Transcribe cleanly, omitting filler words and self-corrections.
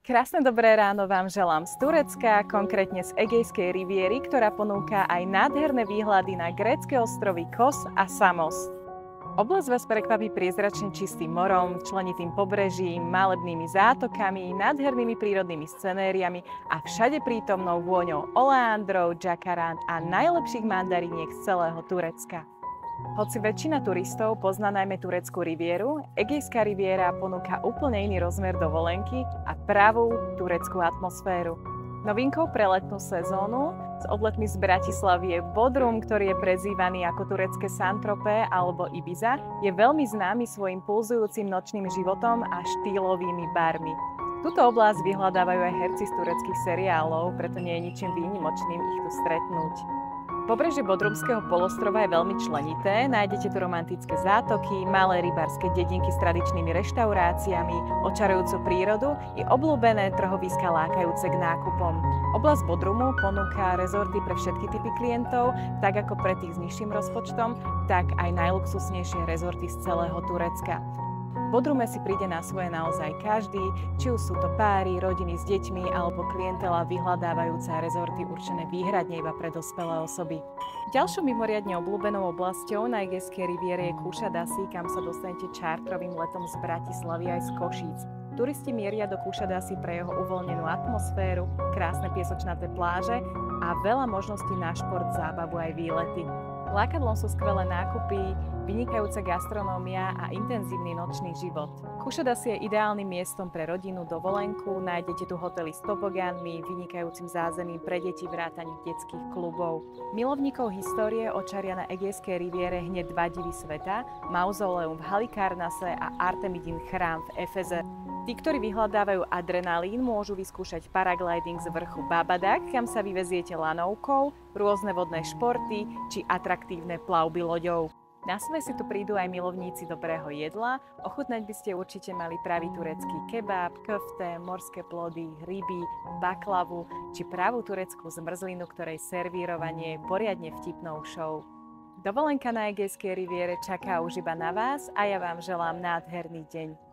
Krásne dobré ráno vám želám z Turecka, konkrétne z Egejskej riviery, ktorá ponúka aj nádherné výhľady na grécke ostrovy Kos a Samos. Oblasť vás prekvapí priezračne čistým morom, členitým pobrežím, malebnými zátokami, nádhernými prírodnými scenériami a všade prítomnou vôňou oleandrov, jacarand a najlepších mandariniek z celého Turecka. Hoci väčšina turistov pozná najmä tureckú rivieru, Egejská riviera ponúka úplne iný rozmer dovolenky a pravú tureckú atmosféru. Novinkou pre letnú sezónu s odletmi z Bratislavy je Bodrum, ktorý je prezývaný ako turecké Saint-Tropez alebo Ibiza, je veľmi známy svojim pulzujúcim nočným životom a štýlovými barmi. Túto oblasť vyhľadávajú aj herci z tureckých seriálov, preto nie je ničím výnimočným ich tu stretnúť. Pobrežie Bodrumského polostrova je veľmi členité, nájdete tu romantické zátoky, malé rybárske dedinky s tradičnými reštauráciami, očarujúcu prírodu i obľúbené trhoviská lákajúce k nákupom. Oblasť Bodrumu ponúka rezorty pre všetky typy klientov, tak ako pre tých s nižším rozpočtom, tak aj najluxusnejšie rezorty z celého Turecka. V Bodrume si príde na svoje naozaj každý, či už sú to páry, rodiny s deťmi alebo klientela vyhľadávajúca rezorty určené výhradne iba pre dospelé osoby. Ďalšou mimoriadne obľúbenou oblasťou na Egejskej riviere je Kušadasi, kam sa dostanete čártrovým letom z Bratislavy aj z Košíc. Turisti mieria do Kušadasi pre jeho uvoľnenú atmosféru, krásne piesočnaté pláže a veľa možností na šport, zábavu aj výlety. Lákadlom sú skvelé nákupy, vynikajúca gastronómia a intenzívny nočný život. Kušadasi je ideálnym miestom pre rodinu, dovolenku, nájdete tu hotely s tobogánmi, vynikajúcim zázemím pre deti vrátane detských klubov. Milovníkov histórie očaria na Egejskej riviere hneď dva divy sveta, mauzóleum v Halikarnase a Artemidin chrám v Efeze. Tí, ktorí vyhľadávajú adrenalín, môžu vyskúšať paragliding z vrchu Babadak, kam sa vyveziete lanovkou, rôzne vodné športy či atraktívne plavby loďou. Na svoje si tu prídu aj milovníci dobrého jedla, ochutnať by ste určite mali pravý turecký kebab, köfte, morské plody, ryby, baklavu či pravú tureckú zmrzlinu, ktorej servírovanie je poriadne vtipnou show. Dovolenka na Egejskej riviere čaká už iba na vás a ja vám želám nádherný deň.